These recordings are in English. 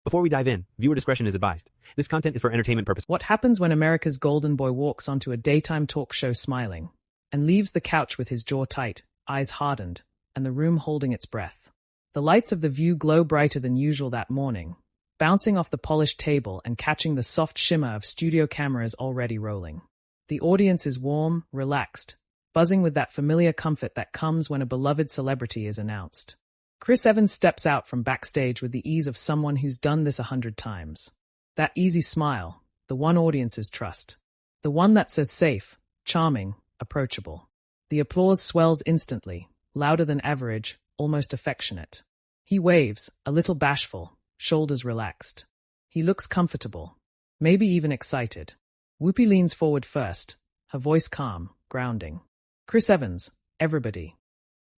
Before we dive in, viewer discretion is advised. This content is for entertainment purposes. What happens when America's golden boy walks onto a daytime talk show smiling and leaves the couch with his jaw tight, eyes hardened, and the room holding its breath? The lights of the View glow brighter than usual that morning, bouncing off the polished table and catching the soft shimmer of studio cameras already rolling. The audience is warm, relaxed, buzzing with that familiar comfort that comes when a beloved celebrity is announced. Chris Evans steps out from backstage with the ease of someone who's done this 100 times. That easy smile, the one audiences trust. The one that says safe, charming, approachable. The applause swells instantly, louder than average, almost affectionate. He waves, a little bashful, shoulders relaxed. He looks comfortable, maybe even excited. Whoopi leans forward first, her voice calm, grounding. Chris Evans, everybody.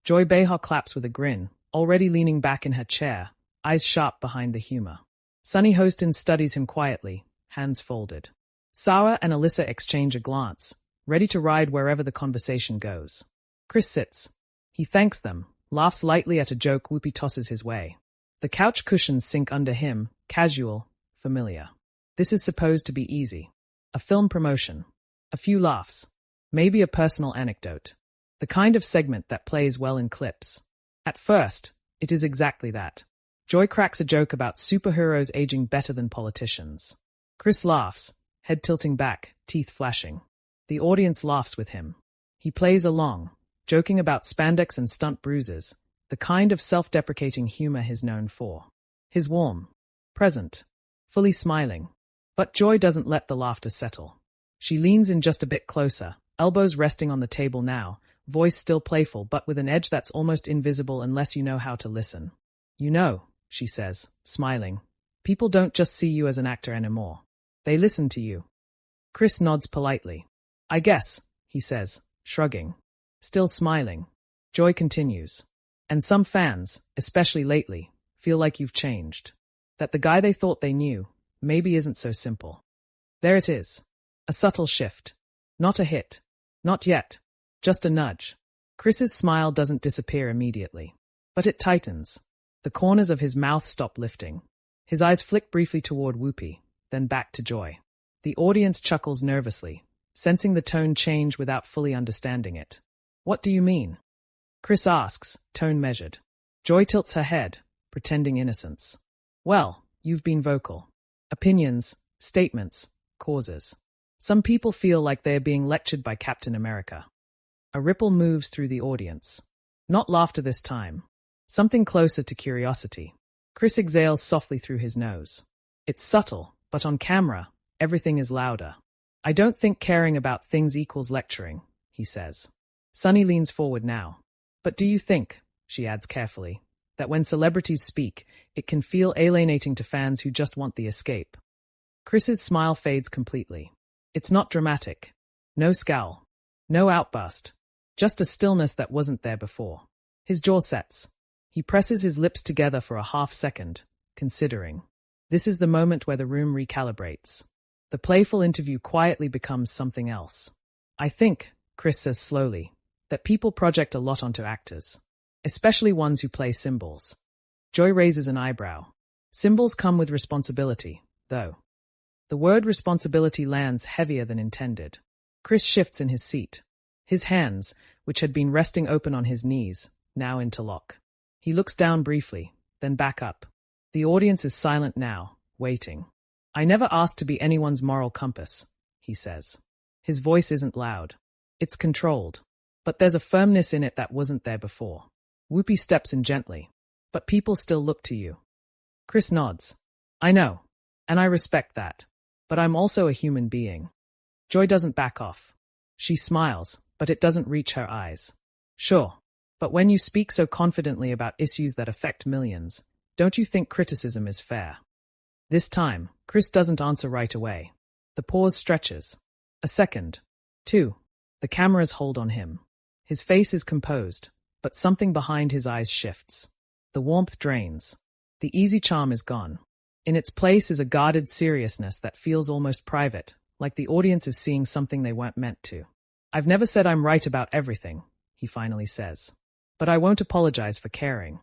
Joy Behar claps with a grin, already leaning back in her chair, eyes sharp behind the humor. Sonny Hostin studies him quietly, hands folded. Sarah and Alyssa exchange a glance, ready to ride wherever the conversation goes. Chris sits. He thanks them, laughs lightly at a joke Whoopi tosses his way. The couch cushions sink under him, casual, familiar. This is supposed to be easy. A film promotion. A few laughs. Maybe a personal anecdote. The kind of segment that plays well in clips. At first, it is exactly that. Joy cracks a joke about superheroes aging better than politicians. Chris laughs, head tilting back, teeth flashing. The audience laughs with him. He plays along, joking about spandex and stunt bruises, the kind of self-deprecating humor he's known for. He's warm, present, fully smiling. But Joy doesn't let the laughter settle. She leans in just a bit closer, elbows resting on the table now, voice still playful but with an edge that's almost invisible unless you know how to listen. You know, she says, smiling. People don't just see you as an actor anymore. They listen to you. Chris nods politely. I guess, he says, shrugging. Still smiling. Joy continues. And some fans, especially lately, feel like you've changed. That the guy they thought they knew maybe isn't so simple. There it is. A subtle shift. Not a hit. Not yet. Just a nudge. Chris's smile doesn't disappear immediately. But it tightens. The corners of his mouth stop lifting. His eyes flick briefly toward Whoopi, then back to Joy. The audience chuckles nervously, sensing the tone change without fully understanding it. What do you mean? Chris asks, tone measured. Joy tilts her head, pretending innocence. Well, you've been vocal. Opinions, statements, causes. Some people feel like they are being lectured by Captain America. A ripple moves through the audience. Not laughter this time. Something closer to curiosity. Chris exhales softly through his nose. It's subtle, but on camera, everything is louder. I don't think caring about things equals lecturing, he says. Sonny leans forward now. But do you think, she adds carefully, that when celebrities speak, it can feel alienating to fans who just want the escape? Chris's smile fades completely. It's not dramatic. No scowl. No outburst. Just a stillness that wasn't there before. His jaw sets. He presses his lips together for a half second, considering. This is the moment where the room recalibrates. The playful interview quietly becomes something else. I think, Chris says slowly, that people project a lot onto actors, especially ones who play symbols. Joy raises an eyebrow. Symbols come with responsibility, though. The word responsibility lands heavier than intended. Chris shifts in his seat. His hands, which had been resting open on his knees, now interlock. He looks down briefly, then back up. The audience is silent now, waiting. I never asked to be anyone's moral compass, he says. His voice isn't loud. It's controlled. But there's a firmness in it that wasn't there before. Whoopi steps in gently. But people still look to you. Chris nods. I know, and I respect that. But I'm also a human being. Joy doesn't back off. She smiles, but it doesn't reach her eyes. Sure, but when you speak so confidently about issues that affect millions, don't you think criticism is fair? This time, Chris doesn't answer right away. The pause stretches. A second. 2. The cameras hold on him. His face is composed, but something behind his eyes shifts. The warmth drains. The easy charm is gone. In its place is a guarded seriousness that feels almost private, like the audience is seeing something they weren't meant to. I've never said I'm right about everything, he finally says. But I won't apologize for caring.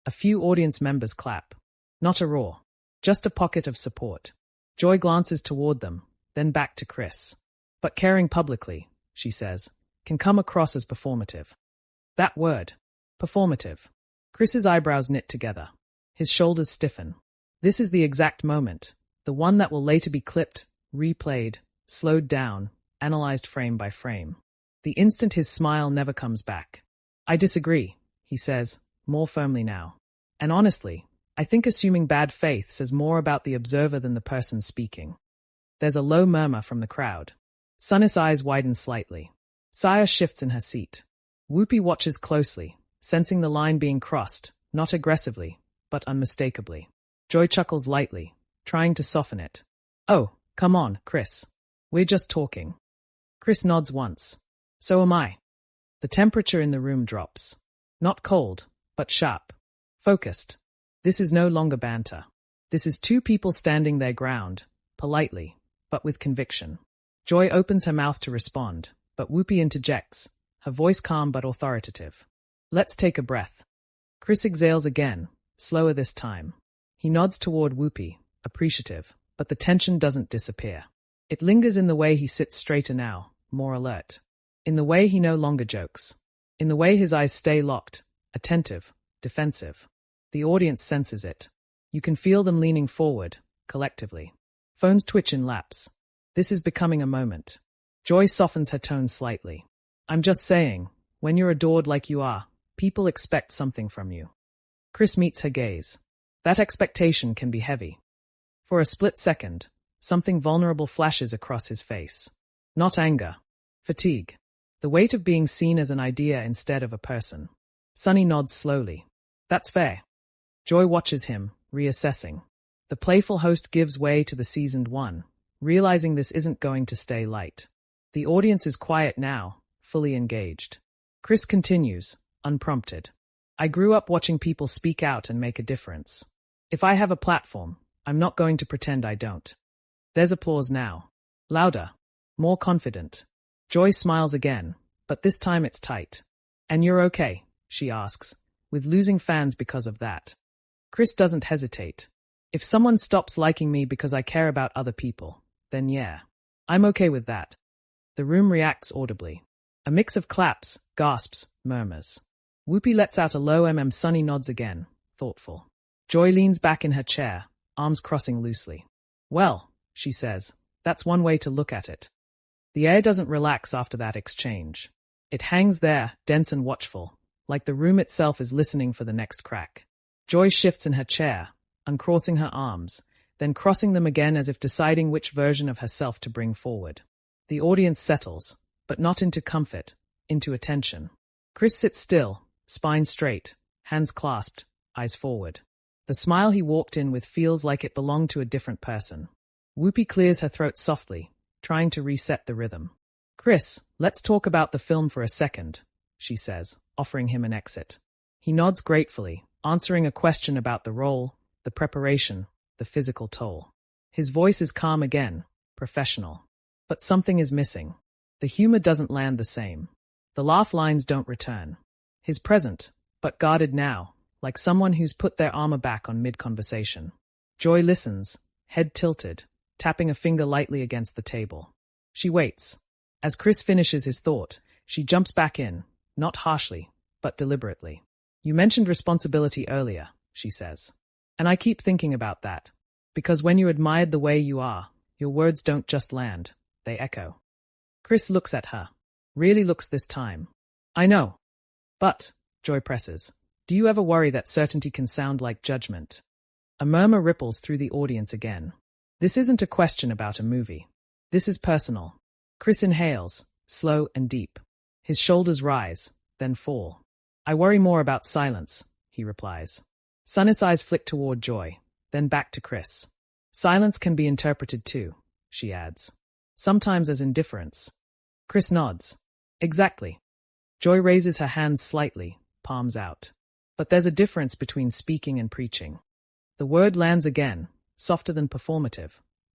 A few audience members clap. Not a roar. Just a pocket of support. Joy glances toward them, then back to Chris. But caring publicly, she says, can come across as performative. That word. Performative. Chris's eyebrows knit together. His shoulders stiffen. This is the exact moment. The one that will later be clipped, replayed, slowed down, analyzed frame by frame. The instant his smile never comes back. I disagree, he says, more firmly now. And honestly, I think assuming bad faith says more about the observer than the person speaking. There's a low murmur from the crowd. Sunnis' eyes widen slightly. Saya shifts in her seat. Whoopi watches closely, sensing the line being crossed, not aggressively, but unmistakably. Joy chuckles lightly, trying to soften it. Oh, come on, Chris. We're just talking. Chris nods once. So am I. The temperature in the room drops. Not cold, but sharp. Focused. This is no longer banter. This is two people standing their ground, politely, but with conviction. Joy opens her mouth to respond, but Whoopi interjects, her voice calm but authoritative. Let's take a breath. Chris exhales again, slower this time. He nods toward Whoopi, appreciative, but the tension doesn't disappear. It lingers in the way he sits straighter now, more alert. In the way he no longer jokes. In the way his eyes stay locked, attentive, defensive. The audience senses it. You can feel them leaning forward, collectively. Phones twitch in laps. This is becoming a moment. Joy softens her tone slightly. I'm just saying, when you're adored like you are, people expect something from you. Chris meets her gaze. That expectation can be heavy. For a split second, something vulnerable flashes across his face. Not anger. Fatigue. The weight of being seen as an idea instead of a person. Sunny nods slowly. That's fair. Joy watches him, reassessing. The playful host gives way to the seasoned one, realizing this isn't going to stay light. The audience is quiet now, fully engaged. Chris continues, unprompted. I grew up watching people speak out and make a difference. If I have a platform, I'm not going to pretend I don't. There's applause now. Louder. More confident. Joy smiles again, but this time it's tight. And you're okay, she asks, with losing fans because of that. Chris doesn't hesitate. If someone stops liking me because I care about other people, then yeah, I'm okay with that. The room reacts audibly. A mix of claps, gasps, murmurs. Whoopi lets out a low Sunny nods again, thoughtful. Joy leans back in her chair, arms crossing loosely. Well, she says, that's one way to look at it. The air doesn't relax after that exchange. It hangs there, dense and watchful, like the room itself is listening for the next crack. Joy shifts in her chair, uncrossing her arms, then crossing them again as if deciding which version of herself to bring forward. The audience settles, but not into comfort, into attention. Chris sits still, spine straight, hands clasped, eyes forward. The smile he walked in with feels like it belonged to a different person. Whoopi clears her throat softly, trying to reset the rhythm. Chris, let's talk about the film for a second, she says, offering him an exit. He nods gratefully, answering a question about the role, the preparation, the physical toll. His voice is calm again, professional. But something is missing. The humor doesn't land the same. The laugh lines don't return. He's present, but guarded now, like someone who's put their armor back on mid-conversation. Joy listens, head tilted, tapping a finger lightly against the table. She waits. As Chris finishes his thought, she jumps back in, not harshly, but deliberately. You mentioned responsibility earlier, she says. And I keep thinking about that. Because when you admired the way you are, your words don't just land, they echo. Chris looks at her. Really looks this time. I know. But, Joy presses, do you ever worry that certainty can sound like judgment? A murmur ripples through the audience again. This isn't a question about a movie. This is personal. Chris inhales, slow and deep. His shoulders rise, then fall. I worry more about silence, he replies. Sunnis' eyes flick toward Joy, then back to Chris. Silence can be interpreted too, she adds. Sometimes as indifference. Chris nods. Exactly. Joy raises her hands slightly, palms out. But there's a difference between speaking and preaching. The word lands again, softer than performative,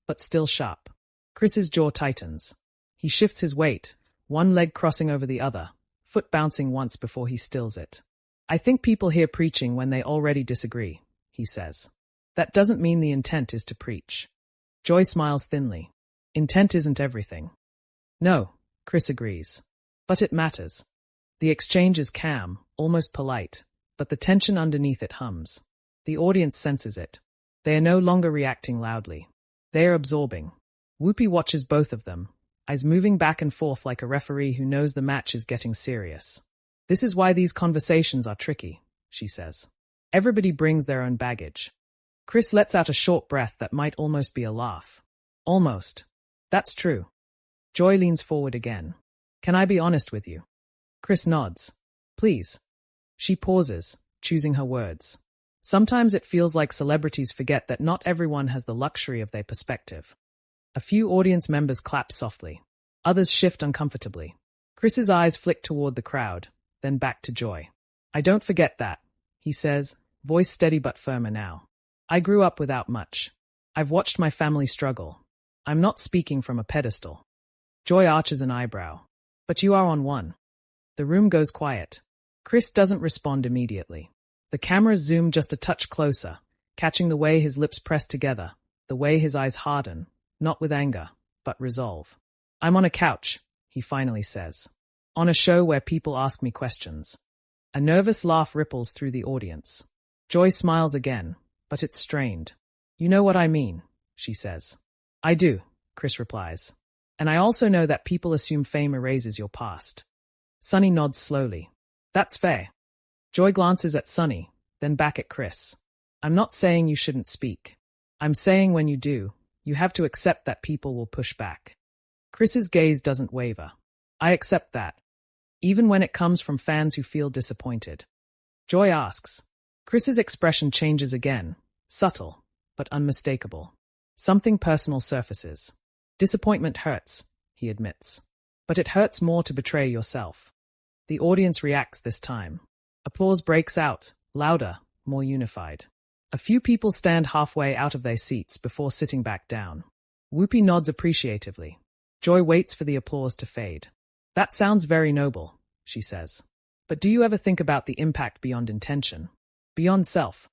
but still sharp. Chris's jaw tightens. He shifts his weight, one leg crossing over the other, foot bouncing once before he stills it. I think people hear preaching when they already disagree, he says. That doesn't mean the intent is to preach. Joy smiles thinly. Intent isn't everything. No, Chris agrees. But it matters. The exchange is calm, almost polite, but the tension underneath it hums. The audience senses it. They are no longer reacting loudly. They are absorbing. Whoopi watches both of them, eyes moving back and forth like a referee who knows the match is getting serious. This is why these conversations are tricky, she says. Everybody brings their own baggage. Chris lets out a short breath that might almost be a laugh. Almost. That's true. Joy leans forward again. Can I be honest with you? Chris nods. Please. She pauses, choosing her words. Sometimes it feels like celebrities forget that not everyone has the luxury of their perspective. A few audience members clap softly. Others shift uncomfortably. Chris's eyes flick toward the crowd, then back to Joy. I don't forget that, he says, voice steady but firmer now. I grew up without much. I've watched my family struggle. I'm not speaking from a pedestal. Joy arches an eyebrow. But you are on one. The room goes quiet. Chris doesn't respond immediately. The cameras zoom just a touch closer, catching the way his lips press together, the way his eyes harden, not with anger, but resolve. I'm on a couch, he finally says. On a show where people ask me questions. A nervous laugh ripples through the audience. Joy smiles again, but it's strained. You know what I mean, she says. I do, Chris replies. And I also know that people assume fame erases your past. Sunny nods slowly. That's fair. Joy glances at Sunny, then back at Chris. I'm not saying you shouldn't speak. I'm saying when you do, you have to accept that people will push back. Chris's gaze doesn't waver. I accept that. Even when it comes from fans who feel disappointed. Joy asks. Chris's expression changes again, subtle, but unmistakable. Something personal surfaces. Disappointment hurts, he admits. But it hurts more to betray yourself. The audience reacts this time. Applause breaks out, louder, more unified. A few people stand halfway out of their seats before sitting back down. Whoopi nods appreciatively. Joy waits for the applause to fade. That sounds very noble, she says. But do you ever think about the impact beyond intention? Beyond self?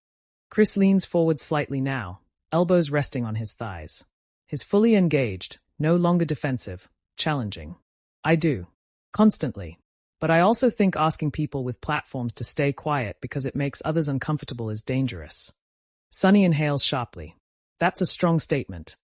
Chris leans forward slightly now, elbows resting on his thighs. He's fully engaged, no longer defensive, challenging. I do. Constantly. But I also think asking people with platforms to stay quiet because it makes others uncomfortable is dangerous. Sunny inhales sharply. That's a strong statement.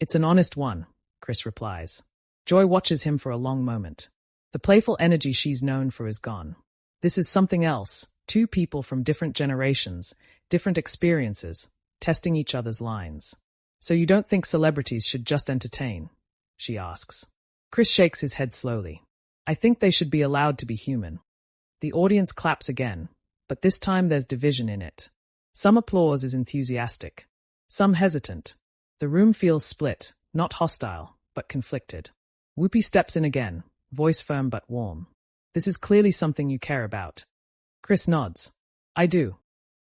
It's an honest one, Chris replies. Joy watches him for a long moment. The playful energy she's known for is gone. This is something else, two people from different generations, different experiences, testing each other's lines. So you don't think celebrities should just entertain? She asks. Chris shakes his head slowly. I think they should be allowed to be human. The audience claps again, but this time there's division in it. Some applause is enthusiastic, some hesitant. The room feels split, not hostile, but conflicted. Whoopi steps in again, voice firm but warm. This is clearly something you care about. Chris nods. I do.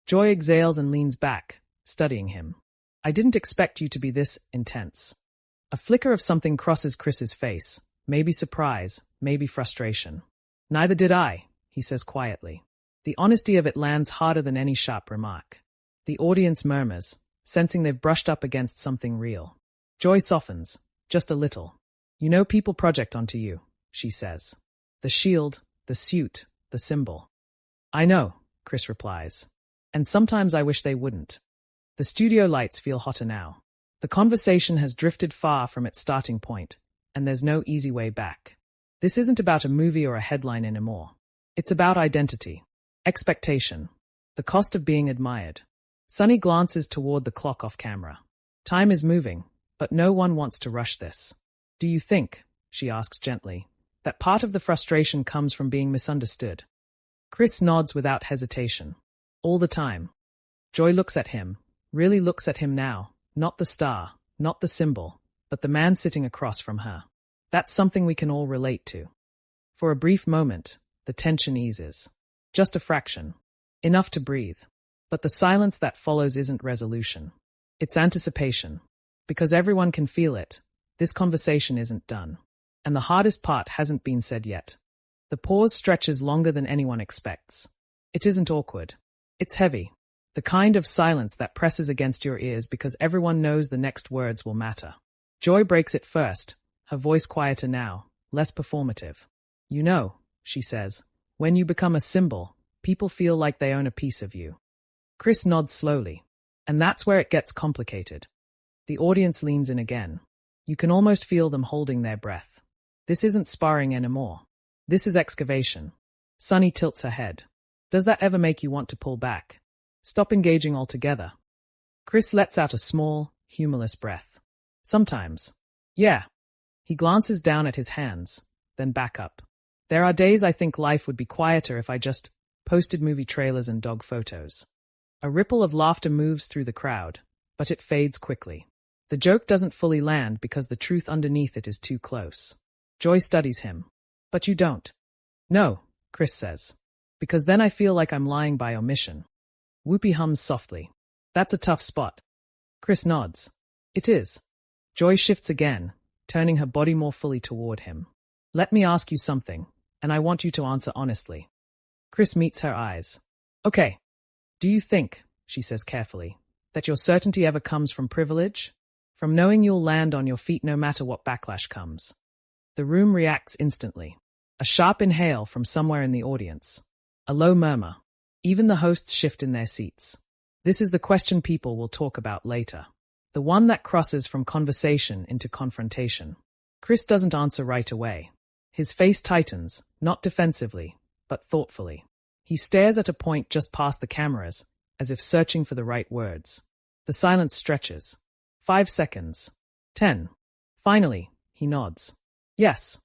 Joy exhales and leans back, studying him. I didn't expect you to be this intense. A flicker of something crosses Chris's face, maybe surprise, maybe frustration. Neither did I, he says quietly. The honesty of it lands harder than any sharp remark. The audience murmurs, sensing they've brushed up against something real. Joy softens, just a little. You know people project onto you, she says. The shield, the suit, the symbol. I know, Chris replies. And sometimes I wish they wouldn't. The studio lights feel hotter now. The conversation has drifted far from its starting point, and there's no easy way back. This isn't about a movie or a headline anymore. It's about identity, expectation, the cost of being admired. Sunny glances toward the clock off camera. Time is moving, but no one wants to rush this. Do you think, she asks gently, that part of the frustration comes from being misunderstood? Chris nods without hesitation. All the time. Joy looks at him, really looks at him now, not the star, not the symbol, but the man sitting across from her. That's something we can all relate to. For a brief moment, the tension eases. Just a fraction. Enough to breathe. But the silence that follows isn't resolution. It's anticipation. Because everyone can feel it, this conversation isn't done. And the hardest part hasn't been said yet. The pause stretches longer than anyone expects. It isn't awkward. It's heavy. The kind of silence that presses against your ears because everyone knows the next words will matter. Joy breaks it first, her voice quieter now, less performative. You know, she says, when you become a symbol, people feel like they own a piece of you. Chris nods slowly. And that's where it gets complicated. The audience leans in again. You can almost feel them holding their breath. This isn't sparring anymore. This is excavation. Sunny tilts her head. Does that ever make you want to pull back? Stop engaging altogether? Chris lets out a small, humorless breath. Sometimes. Yeah. He glances down at his hands, then back up. There are days I think life would be quieter if I just posted movie trailers and dog photos. A ripple of laughter moves through the crowd, but it fades quickly. The joke doesn't fully land because the truth underneath it is too close. Joy studies him. But you don't. No, Chris says. Because then I feel like I'm lying by omission. Whoopi hums softly. That's a tough spot. Chris nods. It is. Joy shifts again, turning her body more fully toward him. Let me ask you something, and I want you to answer honestly. Chris meets her eyes. Okay. Do you think, she says carefully, that your certainty ever comes from privilege? From knowing you'll land on your feet no matter what backlash comes? The room reacts instantly. A sharp inhale from somewhere in the audience. A low murmur. Even the hosts shift in their seats. This is the question people will talk about later. The one that crosses from conversation into confrontation. Chris doesn't answer right away. His face tightens, not defensively, but thoughtfully. He stares at a point just past the cameras, as if searching for the right words. The silence stretches. 5 seconds. 10. Finally, he nods. Yes.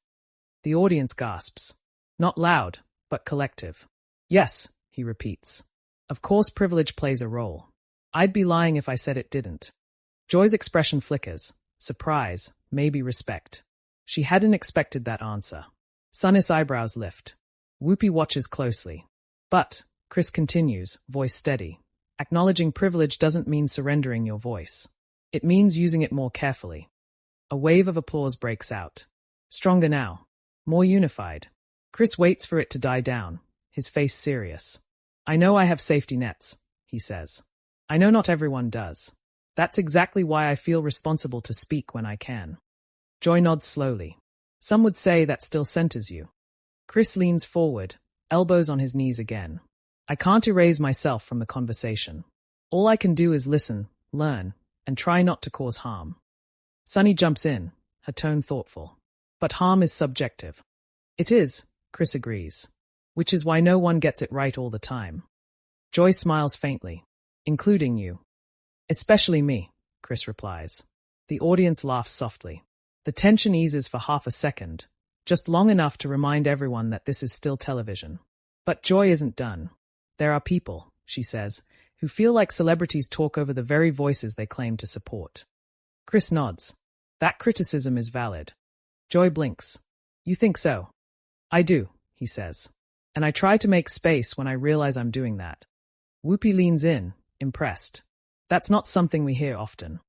The audience gasps. Not loud, but collective. Yes, he repeats. Of course privilege plays a role. I'd be lying if I said it didn't. Joy's expression flickers. Surprise, maybe respect. She hadn't expected that answer. Sunny's eyebrows lift. Whoopi watches closely. But, Chris continues, voice steady. Acknowledging privilege doesn't mean surrendering your voice. It means using it more carefully. A wave of applause breaks out. Stronger now. More unified. Chris waits for it to die down, his face serious. I know I have safety nets, he says. I know not everyone does. That's exactly why I feel responsible to speak when I can. Joy nods slowly. Some would say that still centers you. Chris leans forward, elbows on his knees again. I can't erase myself from the conversation. All I can do is listen, learn, and try not to cause harm. Sunny jumps in, her tone thoughtful. But harm is subjective. It is, Chris agrees. Which is why no one gets it right all the time. Joy smiles faintly. Including you. Especially me, Chris replies. The audience laughs softly. The tension eases for half a second, just long enough to remind everyone that this is still television. But Joy isn't done. There are people, she says, who feel like celebrities talk over the very voices they claim to support. Chris nods. That criticism is valid. Joy blinks. You think so? I do, he says. And I try to make space when I realize I'm doing that. Whoopi leans in, impressed. That's not something we hear often.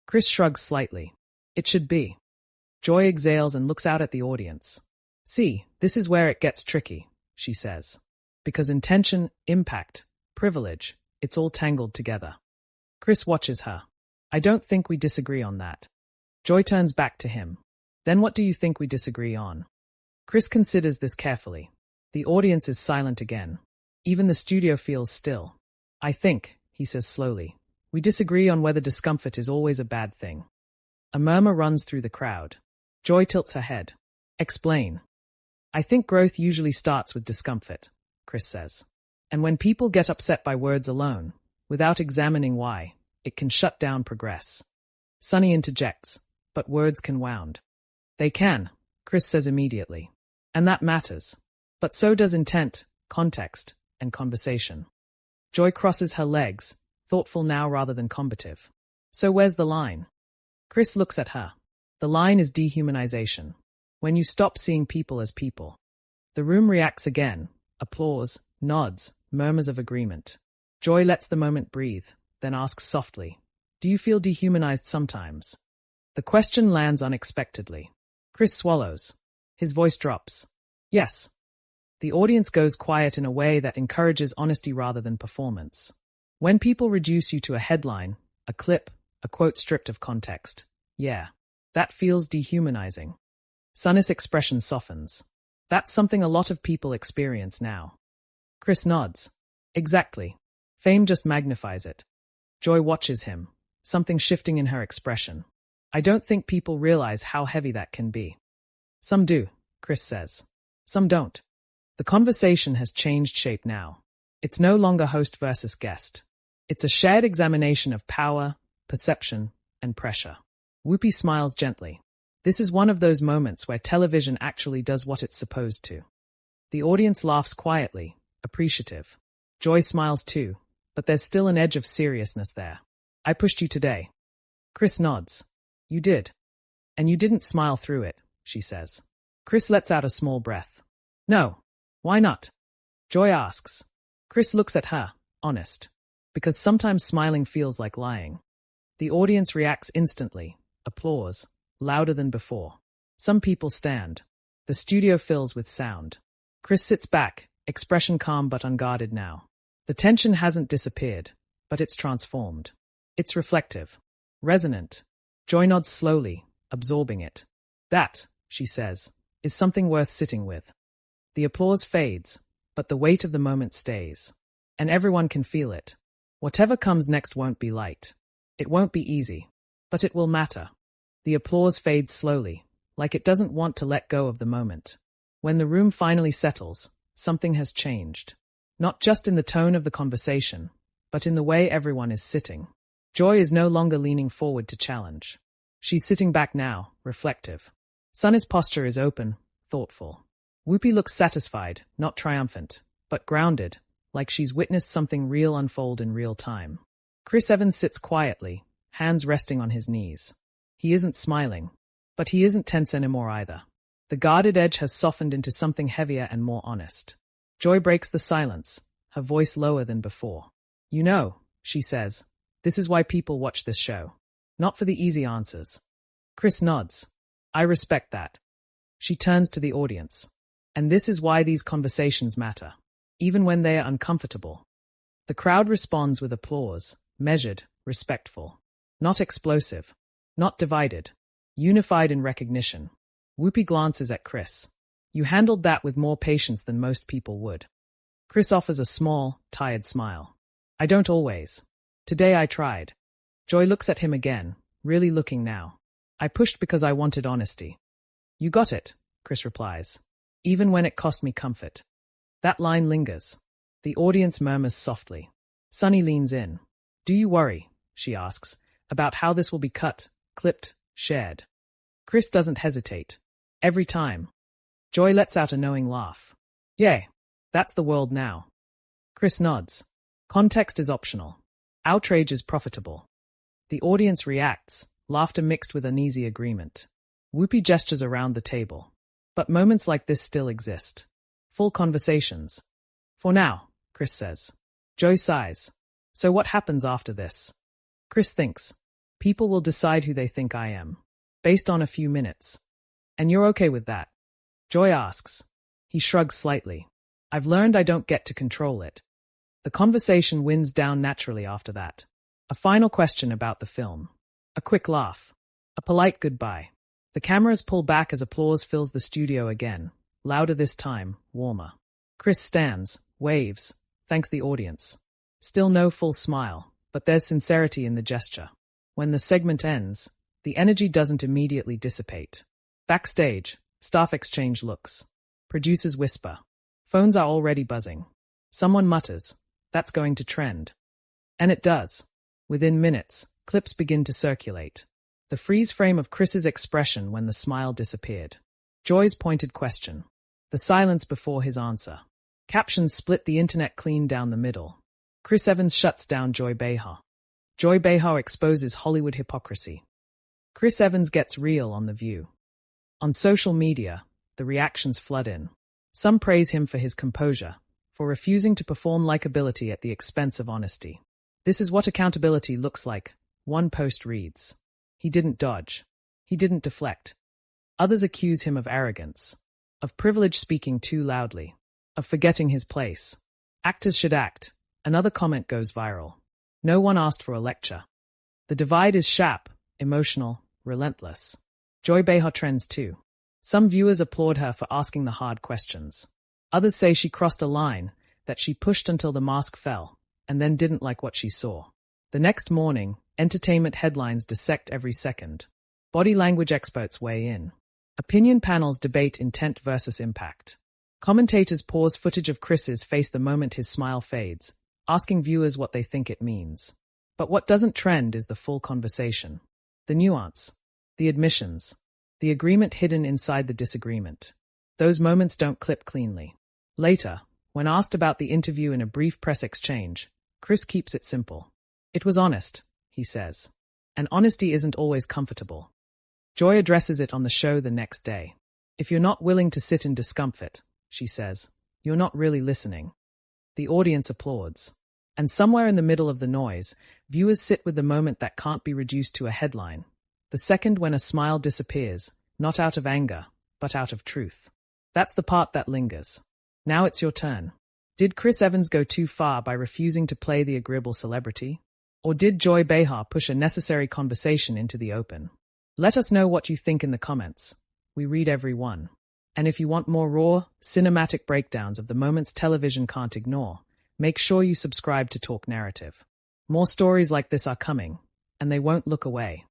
Chris shrugs slightly. It should be. Joy exhales and looks out at the audience. See, this is where it gets tricky, she says. Because intention, impact, privilege, it's all tangled together. Chris watches her. I don't think we disagree on that. Joy turns back to him. Then what do you think we disagree on? Chris considers this carefully. The audience is silent again. Even the studio feels still. I think, he says slowly, we disagree on whether discomfort is always a bad thing. A murmur runs through the crowd. Joy tilts her head. Explain. I think growth usually starts with discomfort, Chris says. And when people get upset by words alone, without examining why, it can shut down progress. Sunny interjects, but words can wound. They can, Chris says immediately. And that matters. But so does intent, context, and conversation. Joy crosses her legs, thoughtful now rather than combative. So where's the line? Chris looks at her. The line is dehumanization. When you stop seeing people as people. The room reacts again. Applause, nods, murmurs of agreement. Joy lets the moment breathe, then asks softly, do you feel dehumanized sometimes? The question lands unexpectedly. Chris swallows. His voice drops. Yes. The audience goes quiet in a way that encourages honesty rather than performance. When people reduce you to a headline, a clip, a quote stripped of context, yeah, that feels dehumanizing. Sunny's expression softens. That's something a lot of people experience now. Chris nods. Exactly. Fame just magnifies it. Joy watches him, something shifting in her expression. I don't think people realize how heavy that can be. Some do, Chris says. Some don't. The conversation has changed shape now. It's no longer host versus guest. It's a shared examination of power, perception, and pressure. Whoopi smiles gently. This is one of those moments where television actually does what it's supposed to. The audience laughs quietly, appreciative. Joy smiles too, but there's still an edge of seriousness there. I pushed you today. Chris nods. You did. And you didn't smile through it, she says. Chris lets out a small breath. No. Why not? Joy asks. Chris looks at her, honest. Because sometimes smiling feels like lying. The audience reacts instantly. Applause. Louder than before. Some people stand. The studio fills with sound. Chris sits back, expression calm but unguarded now. The tension hasn't disappeared, but it's transformed. It's reflective. Resonant. Joy nods slowly, absorbing it. That, she says, is something worth sitting with. The applause fades, but the weight of the moment stays. And everyone can feel it. Whatever comes next won't be light. It won't be easy. But it will matter. The applause fades slowly, like it doesn't want to let go of the moment. When the room finally settles, something has changed. Not just in the tone of the conversation, but in the way everyone is sitting. Joy is no longer leaning forward to challenge. She's sitting back now, reflective. Sunny's posture is open, thoughtful. Whoopi looks satisfied, not triumphant, but grounded, like she's witnessed something real unfold in real time. Chris Evans sits quietly, hands resting on his knees. He isn't smiling, but he isn't tense anymore either. The guarded edge has softened into something heavier and more honest. Joy breaks the silence, her voice lower than before. You know, she says, this is why people watch this show. Not for the easy answers. Chris nods. I respect that. She turns to the audience. And this is why these conversations matter, even when they are uncomfortable. The crowd responds with applause, measured, respectful. Not explosive. Not divided. Unified in recognition. Whoopi glances at Chris. You handled that with more patience than most people would. Chris offers a small, tired smile. I don't always. Today I tried. Joy looks at him again, really looking now. I pushed because I wanted honesty. You got it, Chris replies. Even when it cost me comfort. That line lingers. The audience murmurs softly. Sunny leans in. Do you worry, she asks, about how this will be cut, clipped, shared? Chris doesn't hesitate. Every time. Joy lets out a knowing laugh. Yay, that's the world now. Chris nods. Context is optional. Outrage is profitable. The audience reacts, laughter mixed with uneasy agreement. Whoopi gestures around the table. But moments like this still exist. Full conversations. For now, Chris says. Joy sighs. So what happens after this? Chris thinks. People will decide who they think I am. Based on a few minutes. And you're okay with that? Joy asks. He shrugs slightly. I've learned I don't get to control it. The conversation winds down naturally after that. A final question about the film. A quick laugh. A polite goodbye. The cameras pull back as applause fills the studio again. Louder this time, warmer. Chris stands, waves, thanks the audience. Still no full smile, but there's sincerity in the gesture. When the segment ends, the energy doesn't immediately dissipate. Backstage, staff exchange looks. Producers whisper. Phones are already buzzing. Someone mutters, that's going to trend. And it does. Within minutes, clips begin to circulate. The freeze frame of Chris's expression when the smile disappeared. Joy's pointed question. The silence before his answer. Captions split the internet clean down the middle. Chris Evans shuts down Joy Behar. Joy Behar exposes Hollywood hypocrisy. Chris Evans gets real on The View. On social media, the reactions flood in. Some praise him for his composure, for refusing to perform likability at the expense of honesty. This is what accountability looks like, one post reads. He didn't dodge. He didn't deflect. Others accuse him of arrogance, of privilege speaking too loudly, of forgetting his place. Actors should act. Another comment goes viral. No one asked for a lecture. The divide is sharp, emotional, relentless. Joy Behar trends too. Some viewers applaud her for asking the hard questions. Others say she crossed a line, that she pushed until the mask fell, and then didn't like what she saw. The next morning, entertainment headlines dissect every second. Body language experts weigh in. Opinion panels debate intent versus impact. Commentators pause footage of Chris's face the moment his smile fades, asking viewers what they think it means. But what doesn't trend is the full conversation. The nuance. The admissions. The agreement hidden inside the disagreement. Those moments don't clip cleanly. Later, when asked about the interview in a brief press exchange, Chris keeps it simple. It was honest, he says. And honesty isn't always comfortable. Joy addresses it on the show the next day. If you're not willing to sit in discomfort, she says, you're not really listening. The audience applauds. And somewhere in the middle of the noise, viewers sit with the moment that can't be reduced to a headline. The second when a smile disappears, not out of anger, but out of truth. That's the part that lingers. Now it's your turn. Did Chris Evans go too far by refusing to play the agreeable celebrity? Or did Joy Behar push a necessary conversation into the open? Let us know what you think in the comments. We read every one. And if you want more raw, cinematic breakdowns of the moments television can't ignore, make sure you subscribe to Talk Narrative. More stories like this are coming, and they won't look away.